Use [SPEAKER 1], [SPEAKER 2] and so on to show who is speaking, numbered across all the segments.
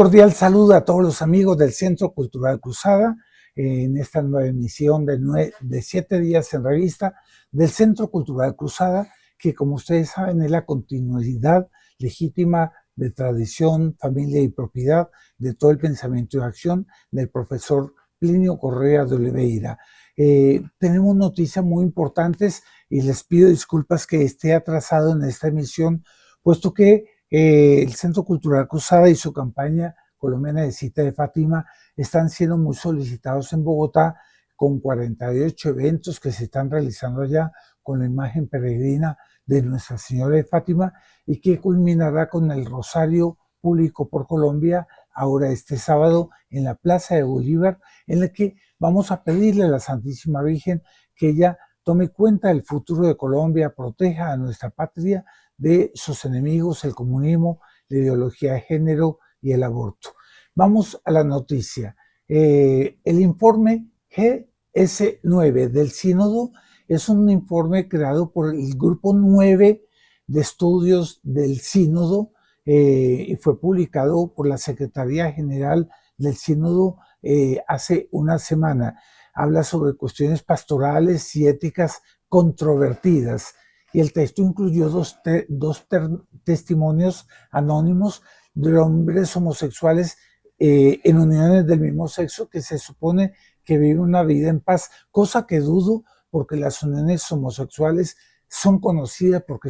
[SPEAKER 1] cordial saludo a todos los amigos del Centro Cultural Cruzada en esta nueva emisión de 7 días en revista del Centro Cultural Cruzada, que como ustedes saben es la continuidad legítima de tradición, familia y propiedad de todo el pensamiento y acción del profesor Plinio Correa de Oliveira. Tenemos noticias muy importantes y les pido disculpas que esté atrasado en esta emisión, puesto que el Centro Cultural Cruzada y su campaña colombiana de Cita de Fátima están siendo muy solicitados en Bogotá, con 48 eventos que se están realizando allá con la imagen peregrina de Nuestra Señora de Fátima, y que culminará con el Rosario Público por Colombia ahora este sábado en la Plaza de Bolívar, en la que vamos a pedirle a la Santísima Virgen que ella tome cuenta del futuro de Colombia, proteja a nuestra patria de sus enemigos, el comunismo, la ideología de género y el aborto. Vamos a la noticia. El informe GS9 del Sínodo es un informe creado por el Grupo 9 de Estudios del Sínodo y fue publicado por la Secretaría General del Sínodo hace una semana. Habla sobre cuestiones pastorales y éticas controvertidas, y el texto incluyó dos testimonios anónimos de hombres homosexuales en uniones del mismo sexo que se supone que viven una vida en paz, cosa que dudo, porque las uniones homosexuales son conocidas porque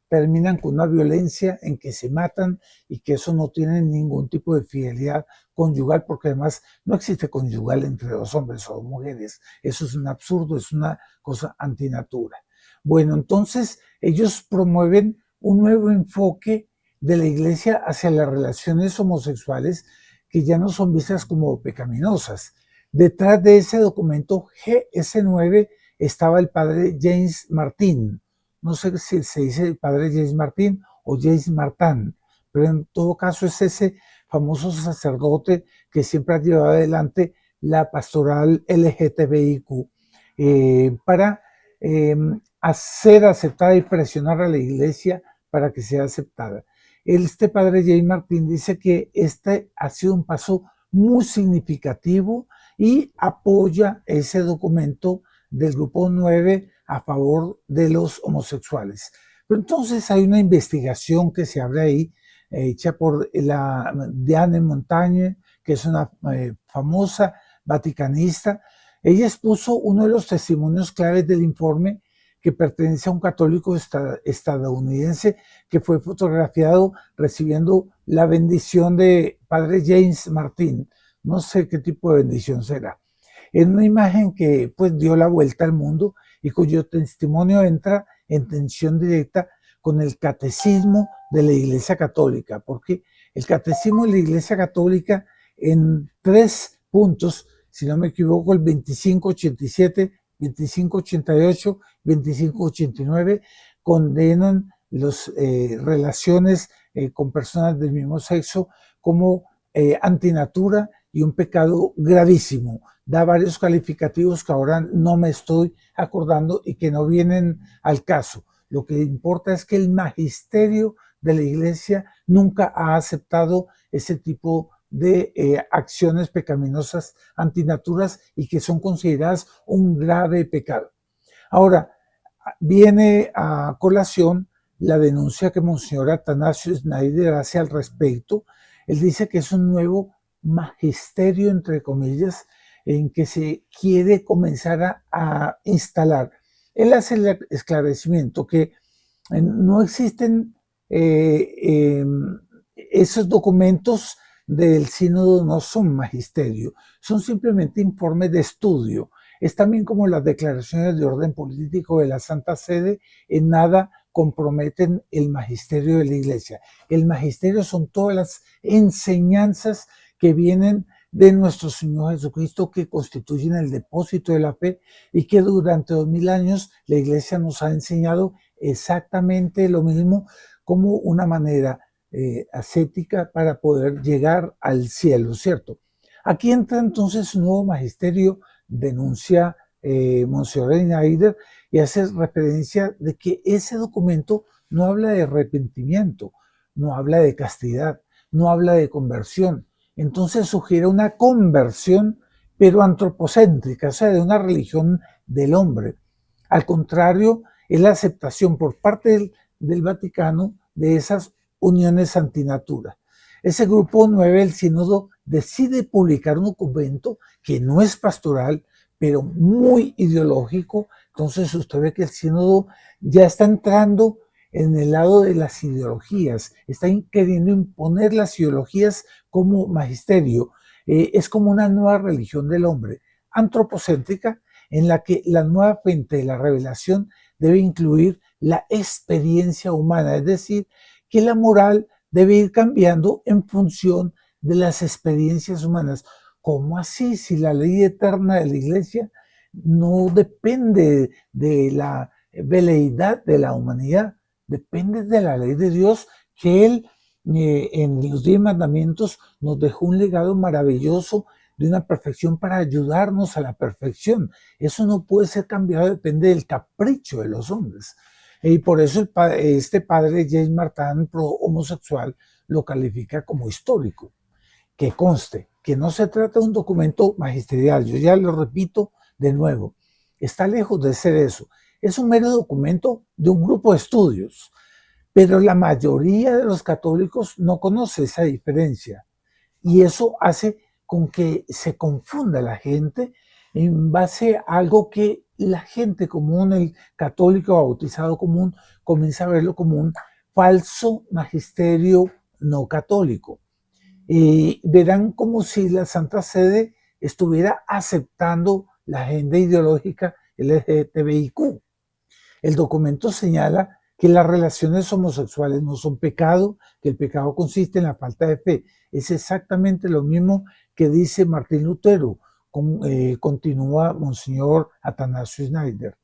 [SPEAKER 1] terminan con una violencia en que se matan, y que eso no tiene ningún tipo de fidelidad conyugal, porque además no existe conyugal entre dos hombres o dos mujeres. Eso es un absurdo, es una cosa antinatura. Bueno, entonces ellos promueven un nuevo enfoque de la Iglesia hacia las relaciones homosexuales, que ya no son vistas como pecaminosas. Detrás de ese documento GS9 estaba el padre James Martin. No sé si se dice el padre James Martin o James Martin, pero en todo caso es ese famoso sacerdote que siempre ha llevado adelante la pastoral LGTBIQ para hacer aceptada y presionar a la Iglesia para que sea aceptada. Este padre James Martin dice que este ha sido un paso muy significativo y apoya ese documento del Grupo 9 a favor de los homosexuales. Pero entonces hay una investigación que se abre ahí, hecha por la Diane Montagne, que es una famosa vaticanista. Ella expuso uno de los testimonios claves del informe, que pertenece a un católico estadounidense que fue fotografiado recibiendo la bendición de padre James Martin. No sé qué tipo de bendición será. Es una imagen que pues dio la vuelta al mundo y cuyo testimonio entra en tensión directa con el catecismo de la Iglesia Católica, porque el catecismo de la Iglesia Católica en 3 puntos, si no me equivoco, el 2587, 2588, 2589, condenan las relaciones con personas del mismo sexo como antinatura y un pecado gravísimo. Da varios calificativos que ahora no me estoy acordando y que no vienen al caso. Lo que importa es que el magisterio de la Iglesia nunca ha aceptado ese tipo de acciones pecaminosas antinaturas y que son consideradas un grave pecado. Ahora, viene a colación la denuncia que Monseñor Atanasio Schneider hace al respecto. Él dice que es un nuevo magisterio, entre comillas, en que se quiere comenzar a instalar. Él hace el esclarecimiento que no existen esos documentos del sínodo, no son magisterio, son simplemente informes de estudio. Es también como las declaraciones de orden político de la Santa Sede, en nada comprometen el magisterio de la Iglesia. El magisterio son todas las enseñanzas que vienen de nuestro Señor Jesucristo, que constituyen el depósito de la fe y que durante 2000 años la Iglesia nos ha enseñado exactamente lo mismo, como una manera ascética para poder llegar al cielo, ¿cierto? Aquí entra entonces un nuevo magisterio, denuncia Monseñor Schneider, y hace referencia de que ese documento no habla de arrepentimiento, no habla de castidad, no habla de conversión, Entonces sugiere una conversión, pero antropocéntrica, o sea, de una religión del hombre. Al contrario, es la aceptación por parte del Vaticano de esas uniones antinatura. Ese grupo 9, el sínodo, decide publicar un documento que no es pastoral, pero muy ideológico. Entonces usted ve que el sínodo ya está entrando en el lado de las ideologías, está queriendo imponer las ideologías como magisterio. Es como una nueva religión del hombre, antropocéntrica, en la que la nueva fuente de la revelación debe incluir la experiencia humana, es decir, que la moral debe ir cambiando en función de las experiencias humanas. ¿Cómo así? Si la ley eterna de la Iglesia no depende de la veleidad de la humanidad, depende de la ley de Dios, que Él en los 10 mandamientos nos dejó un legado maravilloso de una perfección para ayudarnos a la perfección. Eso no puede ser cambiado, depende del capricho de los hombres. Y por eso este padre James Martin, pro homosexual, lo califica como histórico. Que conste que no se trata de un documento magisterial, yo ya lo repito de nuevo, está lejos de ser eso. Es un mero documento de un grupo de estudios, pero la mayoría de los católicos no conoce esa diferencia. Y eso hace con que se confunda la gente en base a algo que la gente común, el católico bautizado común, comienza a verlo como un falso magisterio no católico. Verán como si la Santa Sede estuviera aceptando la agenda ideológica LGTBIQ. El documento señala que las relaciones homosexuales no son pecado, que el pecado consiste en la falta de fe. Es exactamente lo mismo que dice Martín Lutero, continúa Monseñor Atanasio Schneider.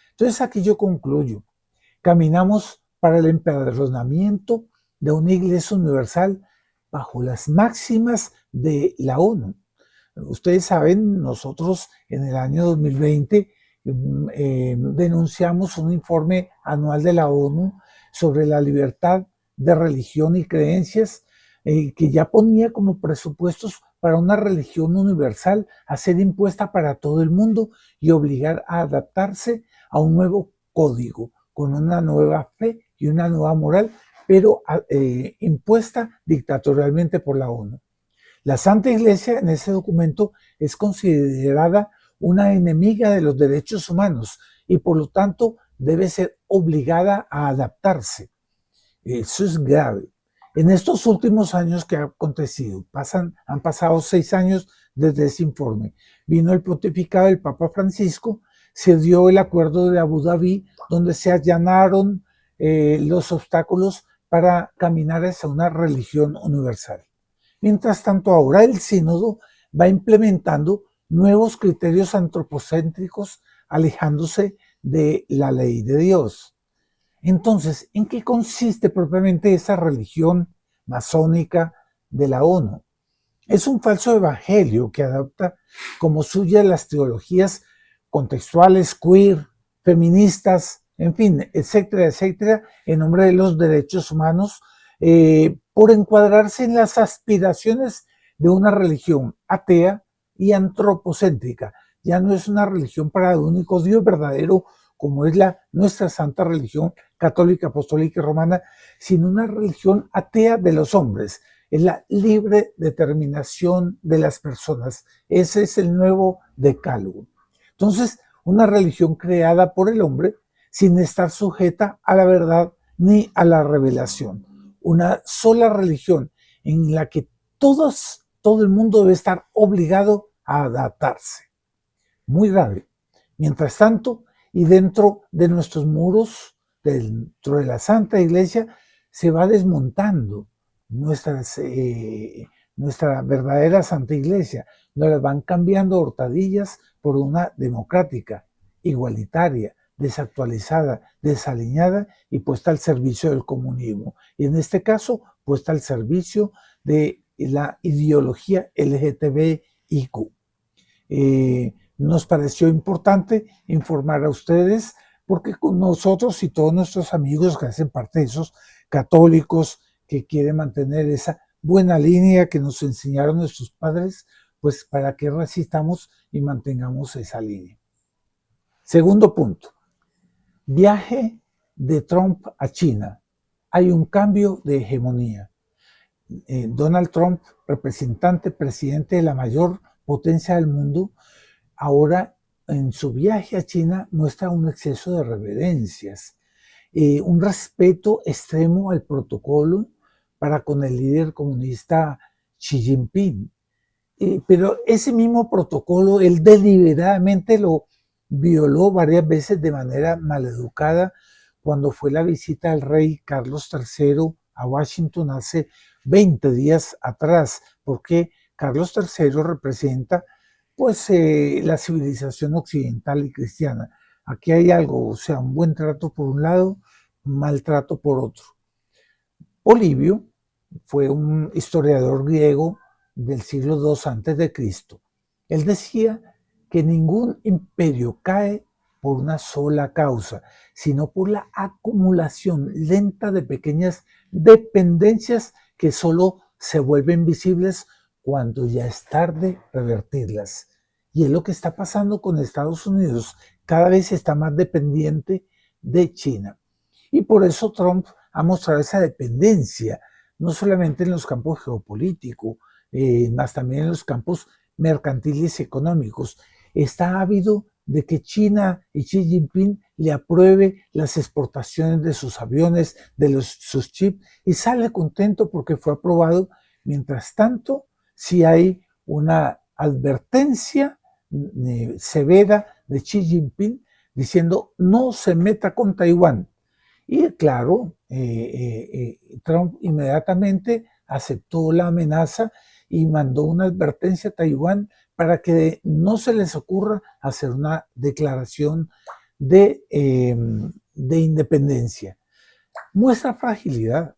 [SPEAKER 1] Entonces aquí yo concluyo. Caminamos para el empadronamiento de una iglesia universal bajo las máximas de la ONU. Ustedes saben, nosotros en el año 2020 denunciamos un informe anual de la ONU sobre la libertad de religión y creencias, que ya ponía como presupuestos para una religión universal a ser impuesta para todo el mundo y obligar a adaptarse a un nuevo código, con una nueva fe y una nueva moral, pero impuesta dictatorialmente por la ONU. La Santa Iglesia en ese documento es considerada una enemiga de los derechos humanos y por lo tanto debe ser obligada a adaptarse. Eso es grave. En estos últimos años que ha acontecido, han pasado 6 años desde ese informe. Vino el pontificado del Papa Francisco, se dio el acuerdo de Abu Dhabi, donde se allanaron los obstáculos para caminar hacia una religión universal. Mientras tanto, ahora el sínodo va implementando nuevos criterios antropocéntricos, alejándose de la ley de Dios. Entonces, ¿en qué consiste propiamente esa religión masónica de la ONU? Es un falso evangelio que adopta como suya las teologías contextuales, queer, feministas, en fin, etcétera, etcétera, en nombre de los derechos humanos, por encuadrarse en las aspiraciones de una religión atea y antropocéntrica. Ya no es una religión para el único Dios verdadero, como es nuestra santa religión católica, apostólica y romana, sino una religión atea de los hombres. Es la libre determinación de las personas. Ese es el nuevo decálogo. Entonces, una religión creada por el hombre sin estar sujeta a la verdad ni a la revelación. Una sola religión en la que todo el mundo debe estar obligado a adaptarse. Muy grave. Mientras tanto, y dentro de nuestros muros, dentro de la Santa Iglesia, se va desmontando nuestra verdadera Santa Iglesia. Nos las van cambiando hurtadillas por una democrática, igualitaria, desactualizada, desaliñada y puesta al servicio del comunismo. Y en este caso, puesta al servicio de la ideología LGTBIQ. Nos pareció importante informar a ustedes porque con nosotros y todos nuestros amigos que hacen parte de esos católicos que quieren mantener esa buena línea que nos enseñaron nuestros padres, pues para que resistamos y mantengamos esa línea. Segundo punto, viaje de Trump a China. Hay un cambio de hegemonía. Donald Trump, presidente de la mayor potencia del mundo, ahora en su viaje a China muestra un exceso de reverencias, un respeto extremo al protocolo para con el líder comunista Xi Jinping. Pero ese mismo protocolo, él deliberadamente lo violó varias veces de manera maleducada cuando fue la visita del rey Carlos III a Washington hace 20 días atrás, porque Carlos III representa pues la civilización occidental y cristiana. Aquí hay algo, o sea, un buen trato por un lado, un maltrato por otro. Polibio fue un historiador griego del siglo II a.C. Él decía que ningún imperio cae por una sola causa, sino por la acumulación lenta de pequeñas dependencias que solo se vuelven visibles cuando ya es tarde revertirlas. Y es lo que está pasando con Estados Unidos. Cada vez está más dependiente de China. Y por eso Trump ha mostrado esa dependencia, no solamente en los campos geopolíticos, más también en los campos mercantiles y económicos. Está ávido de que China y Xi Jinping le apruebe las exportaciones de sus aviones, de sus chips, y sale contento porque fue aprobado. Mientras tanto, sí hay una advertencia severa de Xi Jinping diciendo no se meta con Taiwán. Y claro, Trump inmediatamente aceptó la amenaza y mandó una advertencia a Taiwán para que no se les ocurra hacer una declaración de independencia. Muestra fragilidad,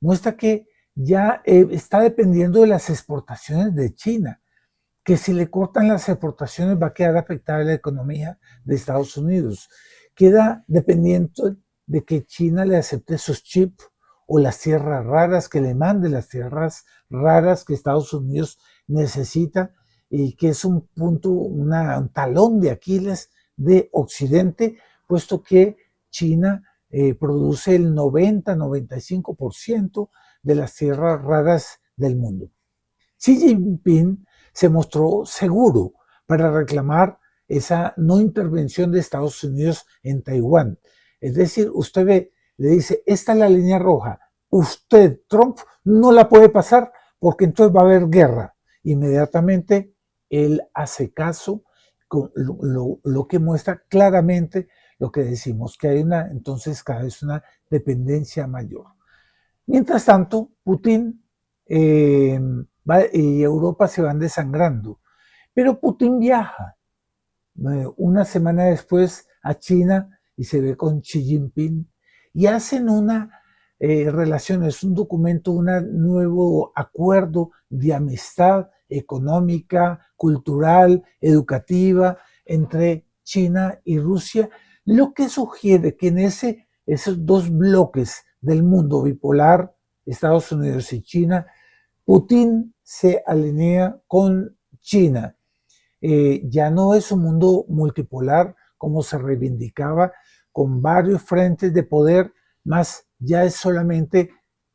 [SPEAKER 1] muestra que ya está dependiendo de las exportaciones de China, que si le cortan las exportaciones va a quedar afectada la economía de Estados Unidos. Queda dependiente de que China le acepte sus chips o las tierras raras, que le mande las tierras raras que Estados Unidos necesita y que es un punto, un talón de Aquiles de Occidente, puesto que China produce el 90-95% de las tierras raras del mundo. Xi Jinping se mostró seguro para reclamar esa no intervención de Estados Unidos en Taiwán. Es decir, usted ve, le dice, esta es la línea roja, usted, Trump, no la puede pasar porque entonces va a haber guerra. Inmediatamente él hace caso, con lo que muestra claramente lo que decimos, que hay entonces cada vez una dependencia mayor. Mientras tanto, Putin y Europa se van desangrando, pero Putin viaja una semana después a China y se ve con Xi Jinping y hacen una relación, es un documento, un nuevo acuerdo de amistad económica, cultural, educativa entre China y Rusia, lo que sugiere que en esos dos bloques del mundo bipolar, Estados Unidos y China, Putin se alinea con China. Ya no es un mundo multipolar como se reivindicaba, con varios frentes de poder, más ya es solamente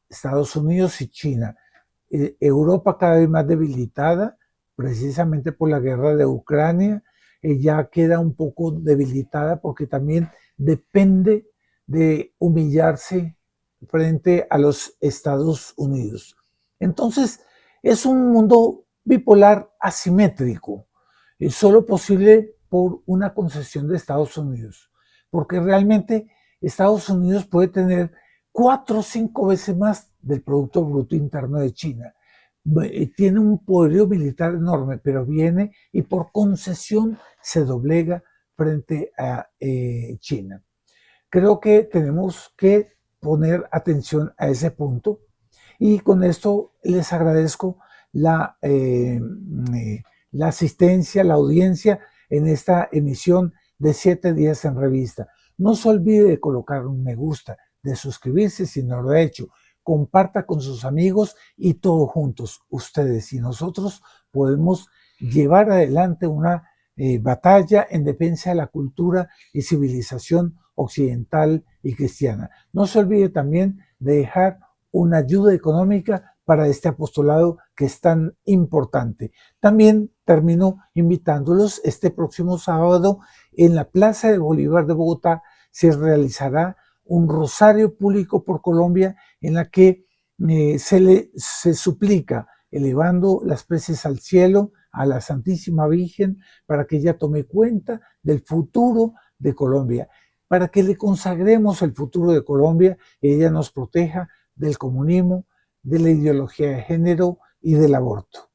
[SPEAKER 1] Estados Unidos y China. Europa cada vez más debilitada, precisamente por la guerra de Ucrania, ya queda un poco debilitada porque también depende de humillarse frente a los Estados Unidos. Entonces, es un mundo bipolar asimétrico, solo posible por una concesión de Estados Unidos, porque realmente Estados Unidos puede tener 4 o 5 veces más del Producto Bruto Interno de China. Tiene un poderío militar enorme, pero viene y por concesión se doblega frente a China. Creo que tenemos que poner atención a ese punto y con esto les agradezco la asistencia, la audiencia en esta emisión de 7 días en revista. No se olvide de colocar un me gusta, de suscribirse si no lo ha hecho. comparta con sus amigos y todos juntos, ustedes y nosotros, podemos llevar adelante una batalla en defensa de la cultura y civilización occidental y cristiana. No se olvide también de dejar una ayuda económica para este apostolado que es tan importante. También termino invitándolos este próximo sábado en la Plaza de Bolívar de Bogotá se realizará un rosario público por Colombia en la que se suplica elevando las preces al cielo a la Santísima Virgen para que ella tome cuenta del futuro de Colombia, para que le consagremos el futuro de Colombia y ella nos proteja del comunismo, de la ideología de género y del aborto.